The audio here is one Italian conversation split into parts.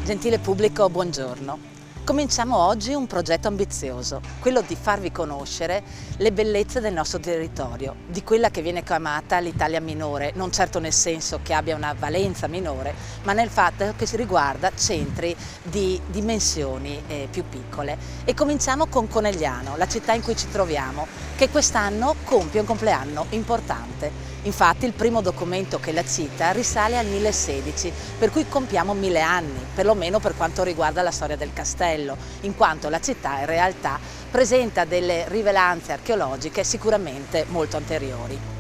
Gentile pubblico, buongiorno. Cominciamo oggi un progetto ambizioso, quello di farvi conoscere le bellezze del nostro territorio, di quella che viene chiamata l'Italia minore, non certo nel senso che abbia una valenza minore, ma nel fatto che si riguarda centri di dimensioni più piccole. E cominciamo con Conegliano, la città in cui ci troviamo, che quest'anno compie un compleanno importante. Infatti il primo documento che la cita risale al 1016, per cui compiamo 1000 anni, perlomeno per quanto riguarda la storia del castello, in quanto la città in realtà presenta delle rilevanze archeologiche sicuramente molto anteriori.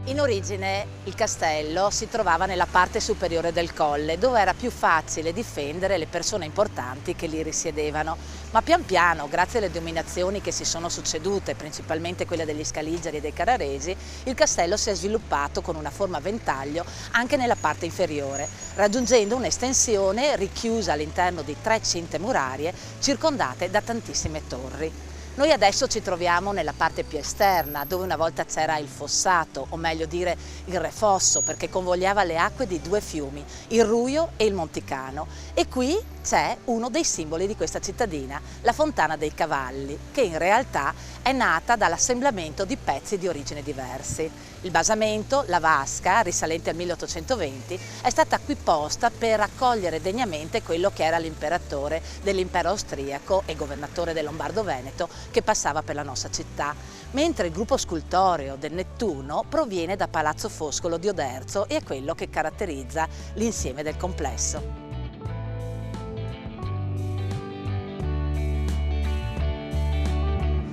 In origine il castello si trovava nella parte superiore del colle, dove era più facile difendere le persone importanti che lì risiedevano, ma pian piano, grazie alle dominazioni che si sono succedute, principalmente quelle degli Scaligeri e dei Carraresi, il castello si è sviluppato con una forma a ventaglio anche nella parte inferiore, raggiungendo un'estensione richiusa all'interno di 3 cinte murarie circondate da tantissime torri. Noi adesso ci troviamo nella parte più esterna, dove una volta c'era il fossato, o meglio dire il refosso, perché convogliava le acque di 2 fiumi, il Ruio e il Monticano. E qui c'è uno dei simboli di questa cittadina, la Fontana dei Cavalli, che in realtà è nata dall'assemblamento di pezzi di origine diversi. Il basamento, la vasca, risalente al 1820, è stata qui posta per accogliere degnamente quello che era l'imperatore dell'impero austriaco e governatore del Lombardo-Veneto, che passava per la nostra città, mentre il gruppo scultoreo del Nettuno proviene da Palazzo Foscolo di Oderzo e è quello che caratterizza l'insieme del complesso.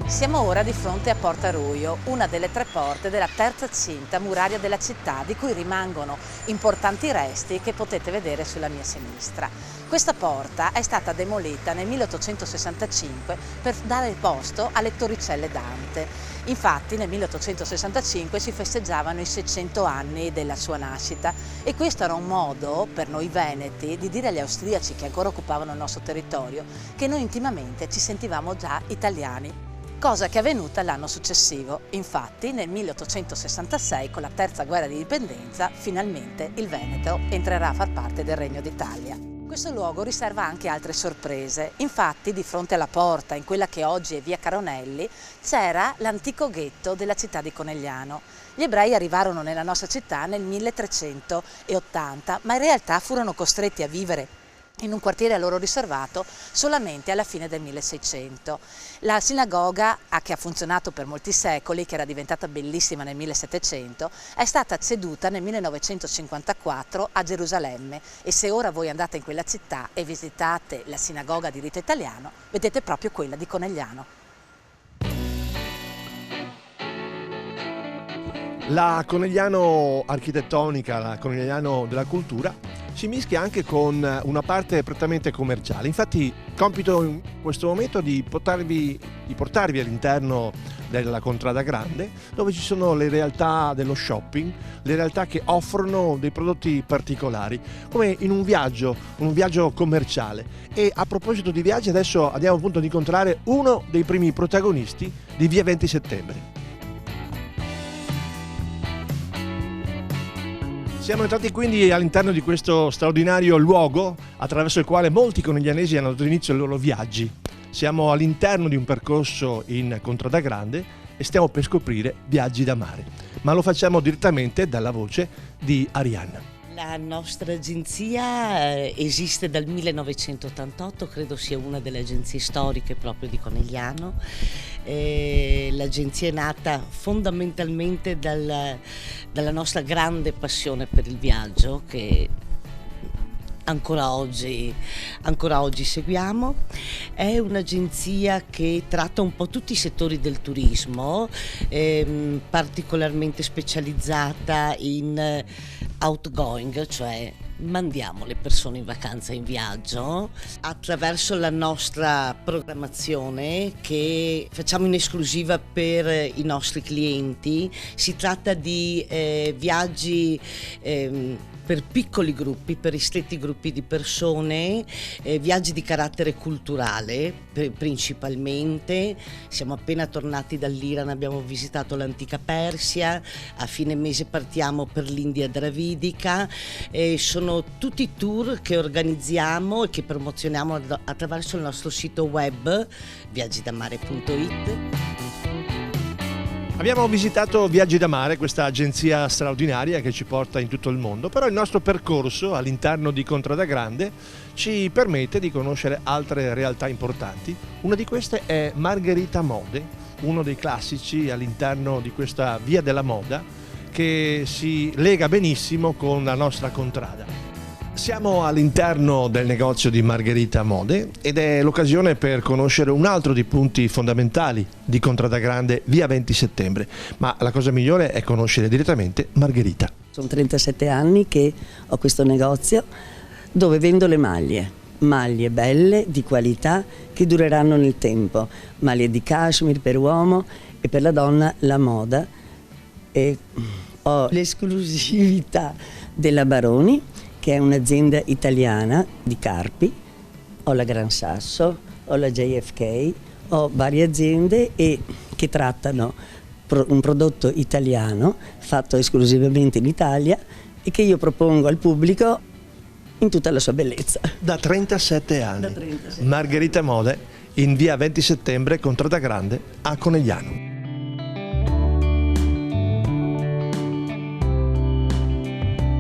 Siamo ora di fronte a Porta Ruio, una delle 3 porte della terza cinta muraria della città, di cui rimangono importanti resti che potete vedere sulla mia sinistra. Questa porta è stata demolita nel 1865 per dare posto alle torricelle Dante. Infatti nel 1865 si festeggiavano i 600 anni della sua nascita e questo era un modo per noi veneti di dire agli austriaci che ancora occupavano il nostro territorio che noi intimamente ci sentivamo già italiani. Cosa che è avvenuta l'anno successivo. Infatti nel 1866, con la terza guerra di indipendenza, finalmente il Veneto entrerà a far parte del Regno d'Italia. Questo luogo riserva anche altre sorprese. Infatti di fronte alla porta, in quella che oggi è via Caronelli, c'era l'antico ghetto della città di Conegliano. Gli ebrei arrivarono nella nostra città nel 1380, ma in realtà furono costretti a vivere in un quartiere a loro riservato solamente alla fine del 1600. La sinagoga, che ha funzionato per molti secoli, che era diventata bellissima nel 1700, è stata ceduta nel 1954 a Gerusalemme e se ora voi andate in quella città e visitate la sinagoga di rito italiano, vedete proprio quella di Conegliano. La Conegliano architettonica, la Conegliano della cultura si mischia anche con una parte prettamente commerciale. Infatti compito in questo momento di portarvi all'interno della Contrada Grande, dove ci sono le realtà dello shopping, le realtà che offrono dei prodotti particolari, come in un viaggio commerciale. E a proposito di viaggi, adesso andiamo appunto ad incontrare uno dei primi protagonisti di Via 20 Settembre. Siamo entrati quindi all'interno di questo straordinario luogo attraverso il quale molti coneglianesi hanno dato inizio ai loro viaggi. Siamo all'interno di un percorso in Contrada Grande e stiamo per scoprire viaggi da mare, ma lo facciamo direttamente dalla voce di Arianna. La nostra agenzia esiste dal 1988, credo sia una delle agenzie storiche proprio di Conegliano. L'agenzia è nata fondamentalmente dalla nostra grande passione per il viaggio che ancora oggi seguiamo. È un'agenzia che tratta un po' tutti i settori del turismo, particolarmente specializzata in outgoing, cioè mandiamo le persone in vacanza, in viaggio, attraverso la nostra programmazione che facciamo in esclusiva per i nostri clienti. Si tratta di viaggi per piccoli gruppi, per ristretti gruppi di persone, viaggi di carattere culturale principalmente. Siamo appena tornati dall'Iran, abbiamo visitato l'antica Persia, a fine mese partiamo per l'India dravidica. Sono tutti tour che organizziamo e che promozioniamo attraverso il nostro sito web viaggidamare.it. Abbiamo visitato Viaggi da Mare, questa agenzia straordinaria che ci porta in tutto il mondo, però il nostro percorso all'interno di Contrada Grande ci permette di conoscere altre realtà importanti. Una di queste è Margherita Mode, uno dei classici all'interno di questa via della moda che si lega benissimo con la nostra contrada. Siamo all'interno del negozio di Margherita Mode ed è l'occasione per conoscere un altro dei punti fondamentali di Contrada Grande, via 20 settembre, ma la cosa migliore è conoscere direttamente Margherita. Sono 37 anni che ho questo negozio dove vendo le maglie belle, di qualità, che dureranno nel tempo, maglie di cashmere per uomo e per la donna la moda, e ho l'esclusività della Baroni, che è un'azienda italiana di Carpi, ho la Gran Sasso, ho la JFK, ho varie aziende che trattano un prodotto italiano fatto esclusivamente in Italia e che io propongo al pubblico in tutta la sua bellezza. Da 37 anni. Da 37. Margherita Mode in via 20 settembre, Contrada Grande a Conegliano.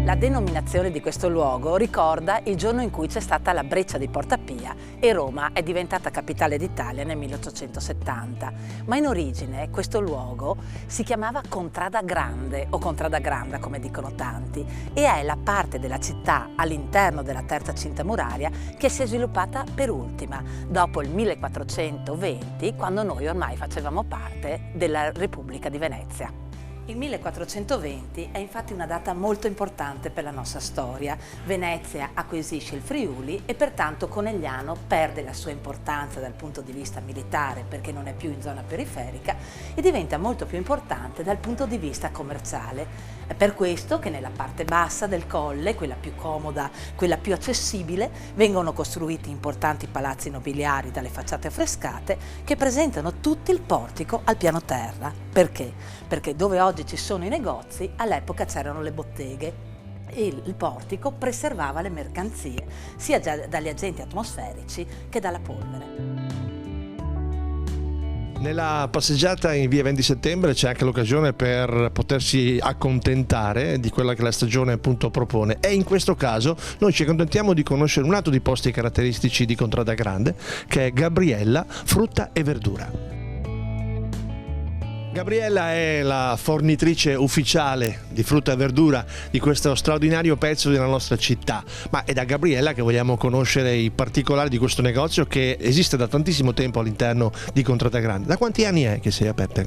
La denominazione di questo luogo ricorda il giorno in cui c'è stata la breccia di Porta Pia e Roma è diventata capitale d'Italia nel 1870. Ma in origine questo luogo si chiamava Contrada Grande o Contrada Granda, come dicono tanti, e è la parte della città all'interno della terza cinta muraria che si è sviluppata per ultima, dopo il 1420, quando noi ormai facevamo parte della Repubblica di Venezia. Il 1420 è infatti una data molto importante per la nostra storia. Venezia acquisisce il Friuli e pertanto Conegliano perde la sua importanza dal punto di vista militare perché non è più in zona periferica e diventa molto più importante dal punto di vista commerciale. È per questo che nella parte bassa del colle, quella più comoda, quella più accessibile, vengono costruiti importanti palazzi nobiliari dalle facciate affrescate che presentano tutto il portico al piano terra. Perché? Perché dove oggi ci sono i negozi, all'epoca c'erano le botteghe e il portico preservava le mercanzie sia già dagli agenti atmosferici che dalla polvere. Nella passeggiata in via 20 settembre c'è anche l'occasione per potersi accontentare di quella che la stagione appunto propone, e in questo caso noi ci accontentiamo di conoscere un altro dei posti caratteristici di Contrada Grande, che è Gabriella Frutta e Verdura. Gabriella è la fornitrice ufficiale di frutta e verdura di questo straordinario pezzo della nostra città, ma è da Gabriella che vogliamo conoscere i particolari di questo negozio che esiste da tantissimo tempo all'interno di Contrada Grande. Da quanti anni è che sei aperta?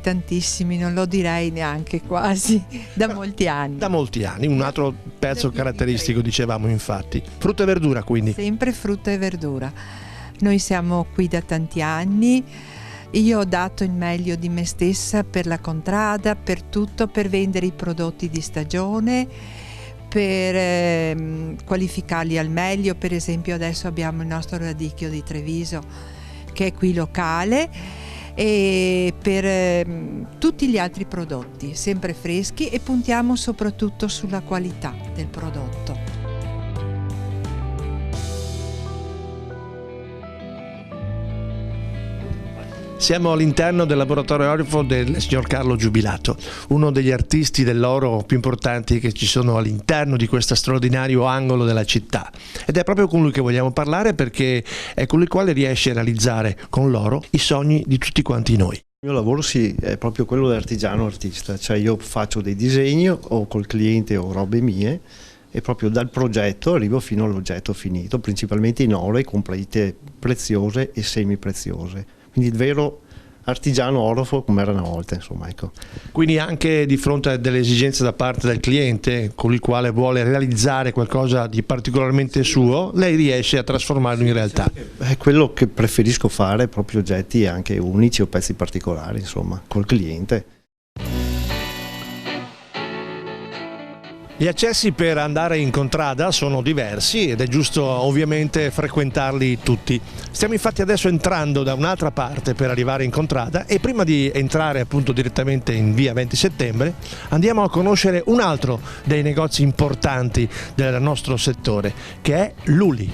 Tantissimi, non lo direi neanche quasi, da molti anni. Da molti anni, un altro pezzo caratteristico dicevamo infatti. Frutta e verdura quindi? Sempre frutta e verdura. Noi siamo qui da tanti anni. Io ho dato il meglio di me stessa per la contrada, per tutto, per vendere i prodotti di stagione, per qualificarli al meglio. Per esempio adesso abbiamo il nostro radicchio di Treviso che è qui locale, e per tutti gli altri prodotti sempre freschi, e puntiamo soprattutto sulla qualità del prodotto. Siamo all'interno del laboratorio orifo del signor Carlo Giubilato, uno degli artisti dell'oro più importanti che ci sono all'interno di questo straordinario angolo della città. Ed è proprio con lui che vogliamo parlare, perché è colui il quale riesce a realizzare con l'oro i sogni di tutti quanti noi. Il mio lavoro sì, è proprio quello dell'artigiano artista, cioè io faccio dei disegni o col cliente o robe mie, e proprio dal progetto arrivo fino all'oggetto finito, principalmente in oro e con plate preziose e semipreziose. Quindi il vero artigiano orofo come era una volta, insomma, ecco. Quindi anche di fronte a delle esigenze da parte del cliente con il quale vuole realizzare qualcosa di particolarmente suo, lei riesce a trasformarlo in realtà. È quello che preferisco fare, proprio oggetti anche unici o pezzi particolari, insomma, col cliente. Gli accessi per andare in contrada sono diversi ed è giusto ovviamente frequentarli tutti. Stiamo infatti adesso entrando da un'altra parte per arrivare in contrada e prima di entrare appunto direttamente in via 20 settembre andiamo a conoscere un altro dei negozi importanti del nostro settore, che è Luli.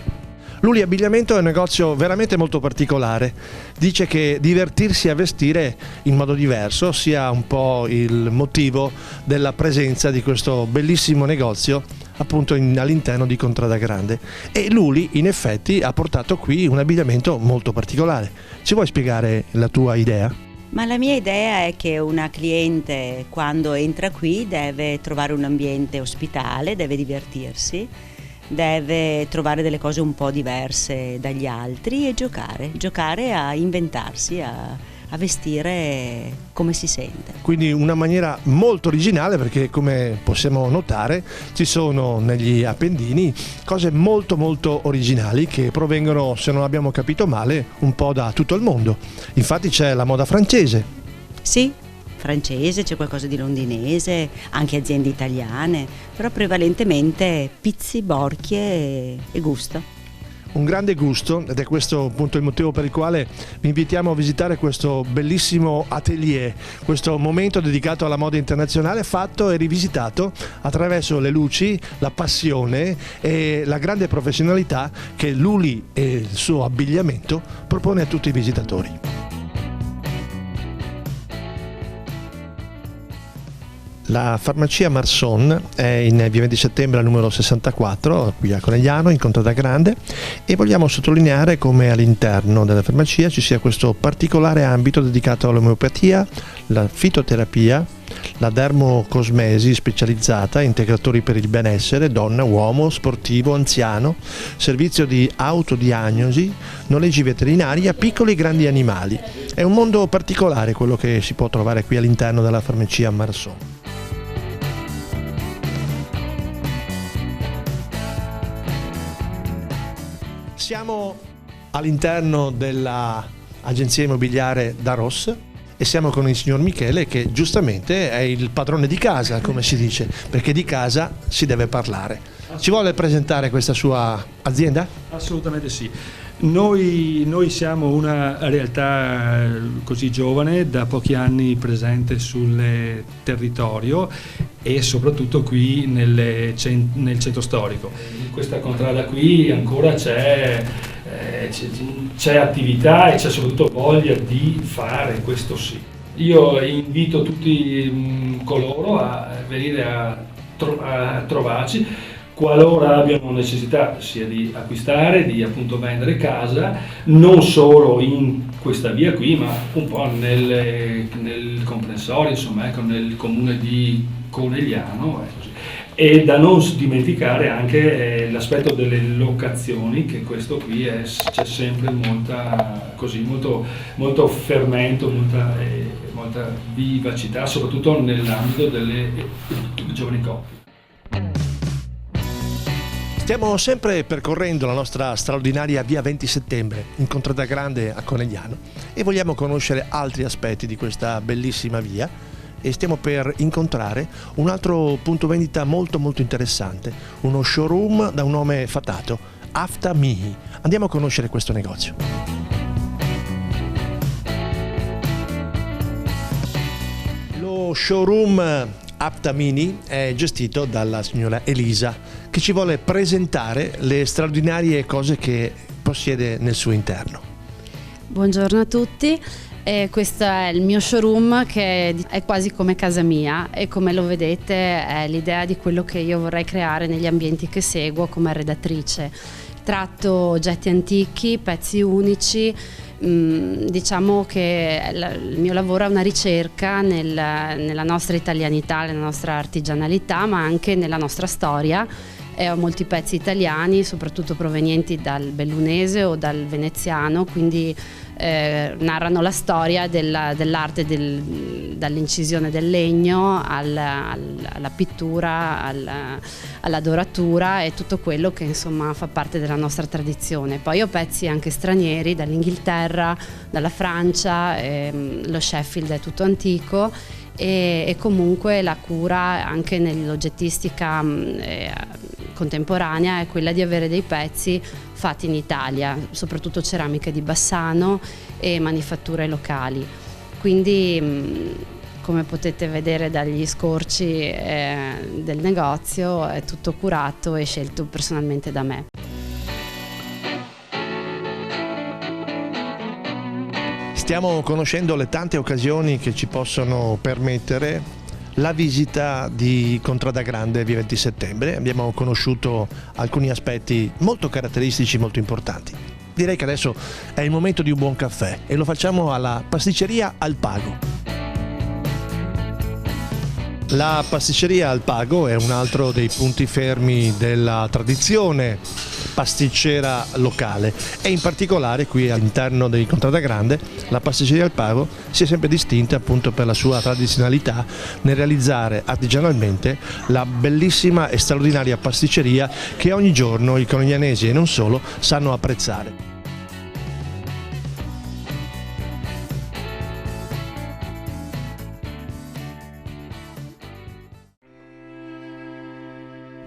Luli Abbigliamento è un negozio veramente molto particolare. Dice che divertirsi a vestire in modo diverso sia un po' il motivo della presenza di questo bellissimo negozio appunto all'interno di Contrada Grande, e Luli in effetti ha portato qui un abbigliamento molto particolare. Ci vuoi spiegare la tua idea? Ma la mia idea è che una cliente quando entra qui deve trovare un ambiente ospitale, deve divertirsi, deve trovare delle cose un po' diverse dagli altri e giocare a inventarsi, a vestire come si sente. Quindi una maniera molto originale, perché come possiamo notare ci sono negli appendini cose molto molto originali che provengono, se non abbiamo capito male, un po' da tutto il mondo. Infatti c'è la moda francese. Sì, francese, c'è qualcosa di londinese, anche aziende italiane, però prevalentemente pizzi, borchie e gusto. Un grande gusto, ed è questo appunto il motivo per il quale vi invitiamo a visitare questo bellissimo atelier, questo momento dedicato alla moda internazionale fatto e rivisitato attraverso le luci, la passione e la grande professionalità che Luli e il suo abbigliamento propone a tutti i visitatori. La farmacia Marson è in via 20 settembre al numero 64, qui a Conegliano, in Contrada Grande, e vogliamo sottolineare come all'interno della farmacia ci sia questo particolare ambito dedicato all'omeopatia, la fitoterapia, la dermocosmesi specializzata, integratori per il benessere, donna, uomo, sportivo, anziano, servizio di autodiagnosi, noleggi veterinari a piccoli e grandi animali. È un mondo particolare quello che si può trovare qui all'interno della farmacia Marson. Siamo all'interno dell'agenzia immobiliare Da Ros e siamo con il signor Michele, che giustamente è il padrone di casa, come si dice, perché di casa si deve parlare. Ci vuole presentare questa sua azienda? Assolutamente sì. Noi siamo una realtà così giovane, da pochi anni presente sul territorio e soprattutto qui nel centro storico. In questa contrada qui ancora c'è attività e c'è soprattutto voglia di fare, questo sì. Io invito tutti coloro a venire a trovarci qualora abbiano necessità sia di acquistare, di appunto vendere casa, non solo in questa via qui, ma un po' nel comprensorio, insomma, ecco, nel comune di Conegliano, così. E da non dimenticare anche l'aspetto delle locazioni, che questo qui c'è sempre molto fermento, molta vivacità, soprattutto nell'ambito delle giovani coppie. Stiamo sempre percorrendo la nostra straordinaria via 20 settembre in Contrada Grande a Conegliano e vogliamo conoscere altri aspetti di questa bellissima via, e stiamo per incontrare un altro punto vendita molto molto interessante, uno showroom da un nome fatato, Afta Mihi. Andiamo a conoscere questo negozio. Lo showroom Afta Mihi è gestito dalla signora Elisa, che ci vuole presentare le straordinarie cose che possiede nel suo interno. Buongiorno a tutti. Questo è il mio showroom, che è quasi come casa mia, e come lo vedete è l'idea di quello che io vorrei creare negli ambienti che seguo come redattrice. Tratto oggetti antichi, pezzi unici. Diciamo che il mio lavoro è una ricerca nella nostra italianità, nella nostra artigianalità, ma anche nella nostra storia. Ho molti pezzi italiani, soprattutto provenienti dal bellunese o dal veneziano, quindi narrano la storia dell'arte, dall'incisione del legno alla pittura, alla doratura e tutto quello che insomma fa parte della nostra tradizione. Poi ho pezzi anche stranieri, dall'Inghilterra, dalla Francia, lo Sheffield è tutto antico, e comunque la cura anche nell'oggettistica contemporanea è quella di avere dei pezzi fatti in Italia, soprattutto ceramiche di Bassano e manifatture locali. Quindi come potete vedere dagli scorci del negozio è tutto curato e scelto personalmente da me. Stiamo conoscendo le tante occasioni che ci possono permettere la visita di Contrada Grande via 20 settembre. Abbiamo conosciuto alcuni aspetti molto caratteristici, molto importanti. Direi che adesso è il momento di un buon caffè e lo facciamo alla pasticceria Alpago. La pasticceria Alpago è un altro dei punti fermi della tradizione pasticcera locale e in particolare qui all'interno di Contrada Grande la pasticceria Alpago si è sempre distinta appunto per la sua tradizionalità nel realizzare artigianalmente la bellissima e straordinaria pasticceria che ogni giorno i coneglianesi e non solo sanno apprezzare.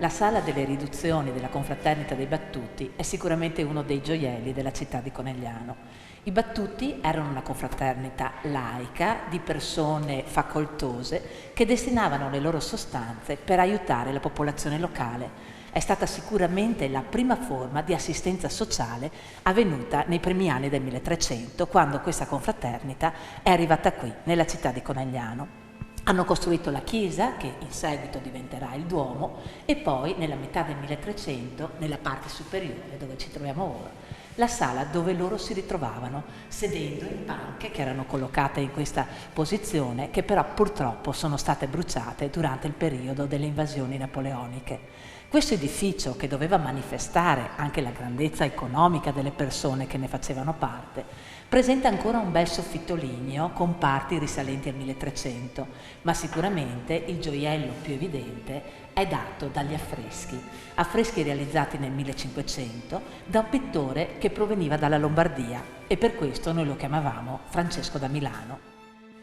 La sala delle riduzioni della Confraternita dei Battuti è sicuramente uno dei gioielli della città di Conegliano. I Battuti erano una confraternita laica di persone facoltose che destinavano le loro sostanze per aiutare la popolazione locale. È stata sicuramente la prima forma di assistenza sociale avvenuta nei primi anni del 1300, quando questa confraternita è arrivata qui, nella città di Conegliano. Hanno costruito la chiesa, che in seguito diventerà il Duomo, e poi nella metà del 1300, nella parte superiore dove ci troviamo ora, la sala dove loro si ritrovavano, sedendo in panche che erano collocate in questa posizione, che però purtroppo sono state bruciate durante il periodo delle invasioni napoleoniche. Questo edificio, che doveva manifestare anche la grandezza economica delle persone che ne facevano parte, presenta ancora un bel soffitto ligneo con parti risalenti al 1300, ma sicuramente il gioiello più evidente è dato dagli affreschi realizzati nel 1500 da un pittore che proveniva dalla Lombardia e per questo noi lo chiamavamo Francesco da Milano.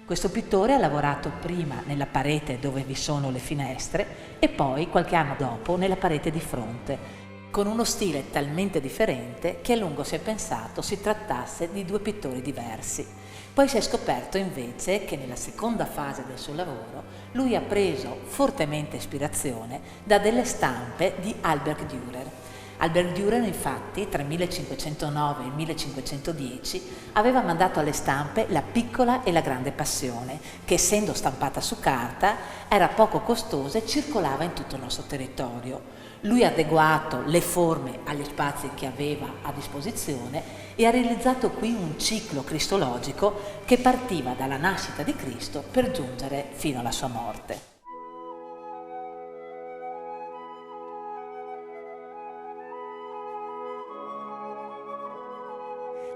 Questo pittore ha lavorato prima nella parete dove vi sono le finestre e poi qualche anno dopo nella parete di fronte, con uno stile talmente differente che a lungo si è pensato si trattasse di due pittori diversi. Poi si è scoperto invece che nella seconda fase del suo lavoro lui ha preso fortemente ispirazione da delle stampe di Albert Dürer. Albert Dürer infatti tra il 1509 e il 1510 aveva mandato alle stampe La piccola e la grande passione, che essendo stampata su carta era poco costosa e circolava in tutto il nostro territorio. Lui ha adeguato le forme agli spazi che aveva a disposizione e ha realizzato qui un ciclo cristologico che partiva dalla nascita di Cristo per giungere fino alla sua morte.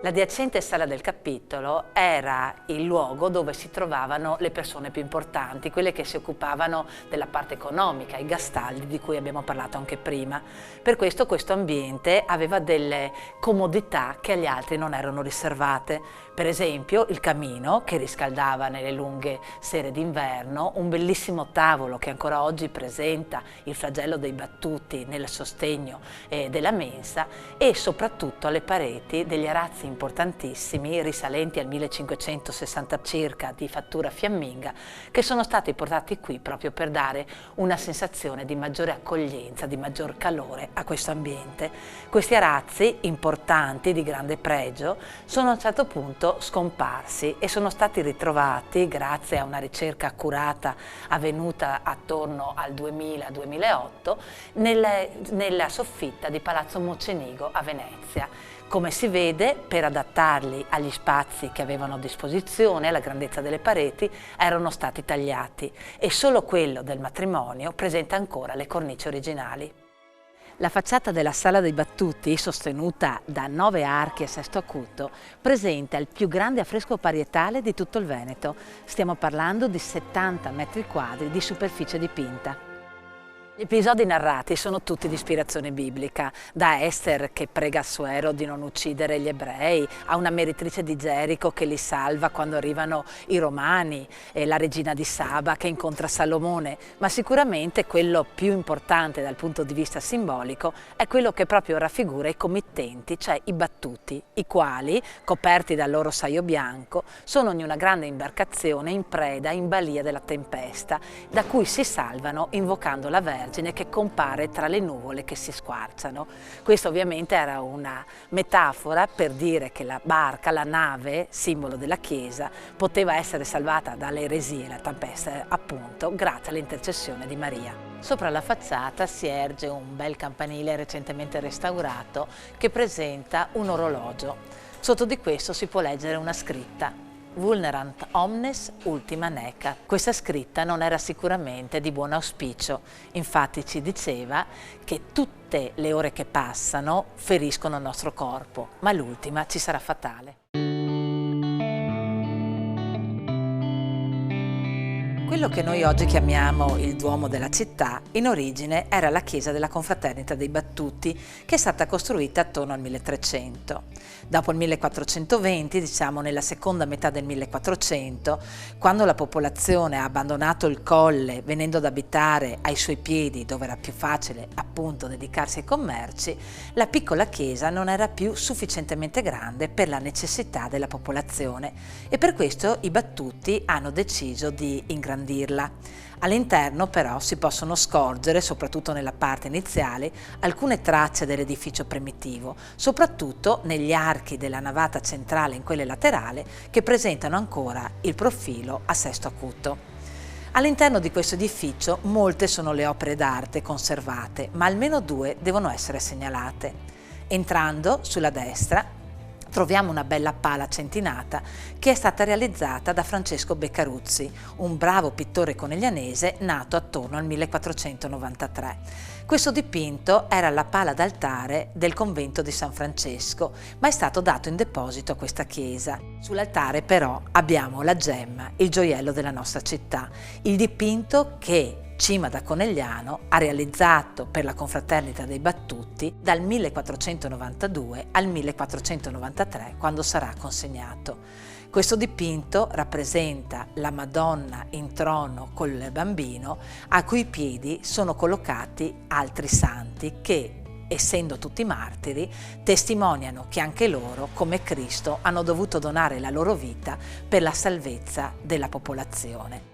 L'adiacente sala del capitolo era il luogo dove si trovavano le persone più importanti, quelle che si occupavano della parte economica, i gastaldi di cui abbiamo parlato anche prima. Per questo ambiente aveva delle comodità che agli altri non erano riservate. Per esempio il camino che riscaldava nelle lunghe sere d'inverno, un bellissimo tavolo che ancora oggi presenta il flagello dei Battuti nel sostegno della mensa e soprattutto alle pareti degli arazzi importantissimi risalenti al 1560 circa di fattura fiamminga che sono stati portati qui proprio per dare una sensazione di maggiore accoglienza, di maggior calore a questo ambiente. Questi arazzi importanti di grande pregio sono a un certo punto scomparsi e sono stati ritrovati grazie a una ricerca accurata avvenuta attorno al 2000-2008 nella soffitta di Palazzo Mocenigo a Venezia. Come si vede, per adattarli agli spazi che avevano a disposizione, alla grandezza delle pareti, erano stati tagliati e solo quello del matrimonio presenta ancora le cornici originali. La facciata della Sala dei Battuti, sostenuta da 9 archi a sesto acuto, presenta il più grande affresco parietale di tutto il Veneto. Stiamo parlando di 70 metri quadri di superficie dipinta. Gli episodi narrati sono tutti di ispirazione biblica, da Ester che prega Assuero di non uccidere gli ebrei, a una meretrice di Gerico che li salva quando arrivano i romani, e la regina di Saba che incontra Salomone, ma sicuramente quello più importante dal punto di vista simbolico è quello che proprio raffigura i committenti, cioè i battuti, i quali, coperti dal loro saio bianco, sono in una grande imbarcazione in preda in balia della tempesta, da cui si salvano invocando la Vergine che compare tra le nuvole che si squarciano. Questa ovviamente era una metafora per dire che la barca, la nave, simbolo della Chiesa, poteva essere salvata dalle eresie e la tempesta, appunto, grazie all'intercessione di Maria. Sopra la facciata si erge un bel campanile recentemente restaurato che presenta un orologio. Sotto di questo si può leggere una scritta: Vulnerant omnes ultima neca. Questa scritta non era sicuramente di buon auspicio, infatti ci diceva che tutte le ore che passano feriscono il nostro corpo, ma l'ultima ci sarà fatale. Quello che noi oggi chiamiamo il Duomo della città, in origine era la chiesa della Confraternita dei Battuti, che è stata costruita attorno al 1300. Dopo il 1420, diciamo nella seconda metà del 1400, quando la popolazione ha abbandonato il colle venendo ad abitare ai suoi piedi, dove era più facile appunto dedicarsi ai commerci, la piccola chiesa non era più sufficientemente grande per la necessità della popolazione e per questo i Battuti hanno deciso di ingrandirla. All'interno però si possono scorgere, soprattutto nella parte iniziale, alcune tracce dell'edificio primitivo, soprattutto negli archi della navata centrale e in quelle laterali che presentano ancora il profilo a sesto acuto. All'interno di questo edificio molte sono le opere d'arte conservate, ma almeno due devono essere segnalate. Entrando sulla destra troviamo una bella pala centinata che è stata realizzata da Francesco Beccaruzzi, un bravo pittore coneglianese nato attorno al 1493. Questo dipinto era la pala d'altare del convento di San Francesco, ma è stato dato in deposito a questa chiesa. Sull'altare però abbiamo la gemma, il gioiello della nostra città, il dipinto che Cima da Conegliano ha realizzato per la Confraternita dei Battuti dal 1492 al 1493, quando sarà consegnato. Questo dipinto rappresenta la Madonna in trono col bambino, a cui piedi sono collocati altri santi che, essendo tutti martiri, testimoniano che anche loro, come Cristo, hanno dovuto donare la loro vita per la salvezza della popolazione.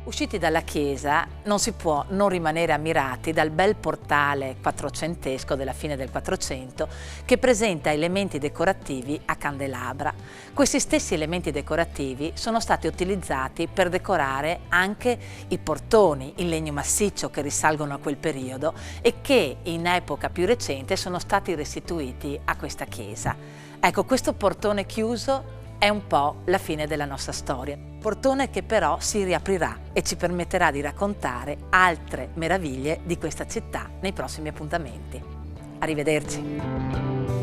Usciti dalla chiesa non si può non rimanere ammirati dal bel portale quattrocentesco della fine del Quattrocento che presenta elementi decorativi a candelabra. Questi stessi elementi decorativi sono stati utilizzati per decorare anche i portoni in legno massiccio che risalgono a quel periodo e che in epoca più recente sono stati restituiti a questa chiesa. Ecco, questo portone chiuso è un po' la fine della nostra storia. Portone che però si riaprirà e ci permetterà di raccontare altre meraviglie di questa città nei prossimi appuntamenti. Arrivederci.